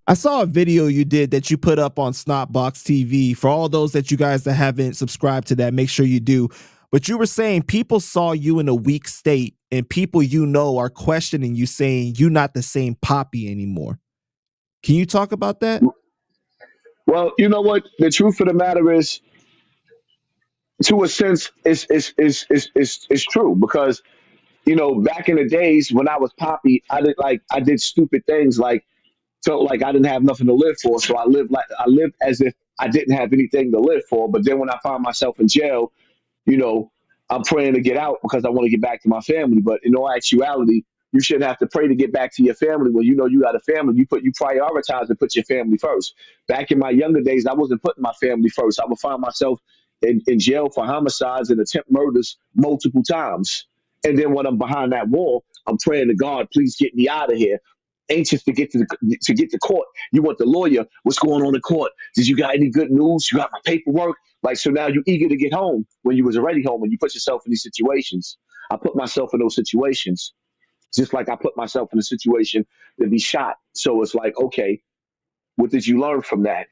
I saw a video you did that you put up on Snotbox TV. For all those that you guys that haven't subscribed to that, make sure you do. But you were saying people saw you in a weak state, and people you know are questioning you, saying you're not the same Poppy anymore. Can you talk about that? Well, you know what? The truth of the matter is, to a sense, is true because back in the days when I was Poppy, I did stupid things like felt like I didn't have nothing to live for, so I lived as if I didn't have anything to live for. But then when I found myself in jail, you know, I'm praying to get out because I want to get back to my family. But in all actuality, you shouldn't have to pray to get back to your family when you know you got a family. You prioritize and put your family first. Back in my younger days, I wasn't putting my family first. I would find myself in jail for homicides and attempt murders multiple times. And then when I'm behind that wall, I'm praying to God, please get me out of here. Anxious to get to get to court. You want the lawyer. What's going on in court? Did you got any good news? You got my paperwork? Like, so now you're eager to get home when you was already home and you put yourself in these situations. I put myself in those situations, just like I put myself in a situation to be shot. So it's like, okay, what did you learn from that?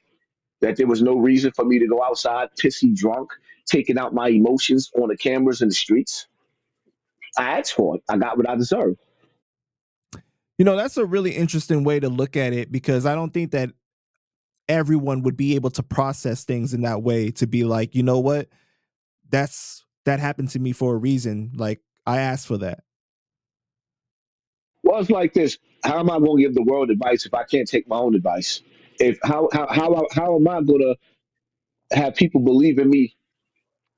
That there was no reason for me to go outside pissy drunk, taking out my emotions on the cameras in the streets. I asked for it. I got what I deserved. That's a really interesting way to look at it, because I don't think that everyone would be able to process things in that way, to be like, you know what? That happened to me for a reason. Like, I asked for that. Well, it's like this. How am I going to give the world advice if I can't take my own advice? If how am I going to have people believe in me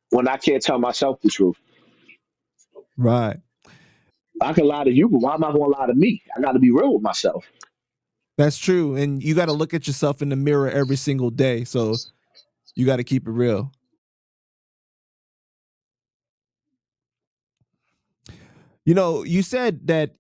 when I can't tell myself the truth? Right. I can lie to you, but why am I going to lie to me? I got to be real with myself. That's true. And you got to look at yourself in the mirror every single day. So you got to keep it real. You said that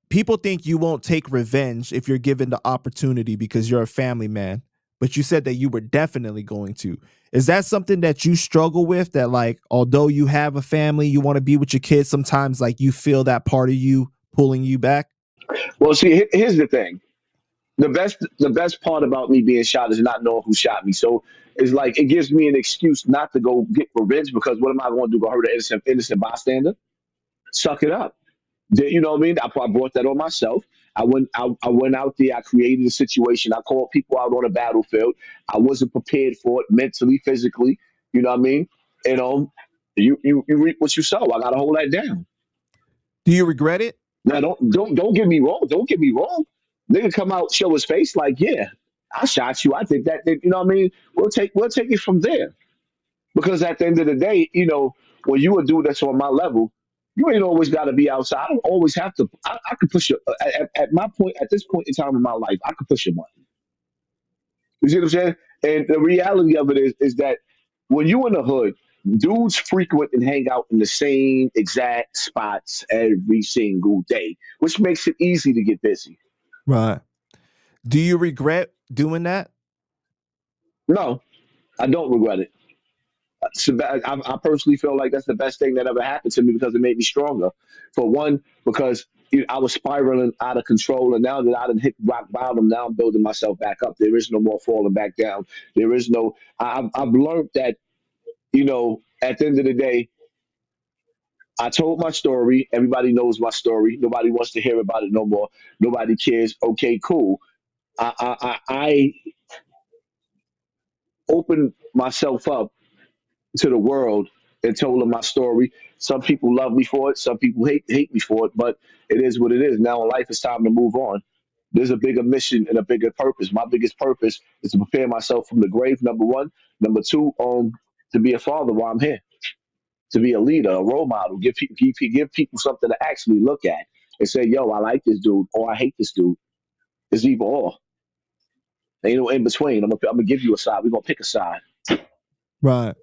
people think you won't take revenge if you're given the opportunity because you're a family man, but you said that you were definitely going to. Is that something that you struggle with, that like, although you have a family, you want to be with your kids, sometimes like you feel that part of you pulling you back? Well, see, here's the thing. The best part about me being shot is not knowing who shot me. So it's like it gives me an excuse not to go get revenge because what am I going to do? Go hurt an innocent bystander? Suck it up. You know what I mean? I brought that on myself. I went out there. I created a situation. I called people out on a battlefield. I wasn't prepared for it mentally, physically. You know what I mean? You know, you reap what you sow. I got to hold that down. Do you regret it? Now, don't get me wrong. Don't get me wrong. Nigga come out, show his face, like, yeah, I shot you. I did that. You know what I mean? We'll take it from there. Because at the end of the day, when you a dude that's on my level, you ain't always got to be outside. I don't always have to. I could push it at my point. At this point in time in my life, I could push a button. You see what I'm saying? And the reality of it is that when you in the hood, dudes frequent and hang out in the same exact spots every single day, which makes it easy to get busy. Right. Do you regret doing that? No, I don't regret it. I personally feel like that's the best thing that ever happened to me because it made me stronger. For one, because I was spiraling out of control, and now that I done hit rock bottom, now I'm building myself back up. There is no more falling back down. There is no. I've learned that at the end of the day, I told my story. Everybody knows my story. Nobody wants to hear about it no more. Nobody cares. Okay, cool. I opened myself up to the world and told them my story. Some people love me for it. Some people hate me for it. But it is what it is. Now in life, it's time to move on. There's a bigger mission and a bigger purpose. My biggest purpose is to prepare myself from the grave. Number one. Number two, to be a father while I'm here. To be a leader, a role model. Give people something to actually look at and say, "Yo, I like this dude," or "I hate this dude." It's either or. Ain't no in between. I'm gonna give you a side. We're gonna pick a side. Right.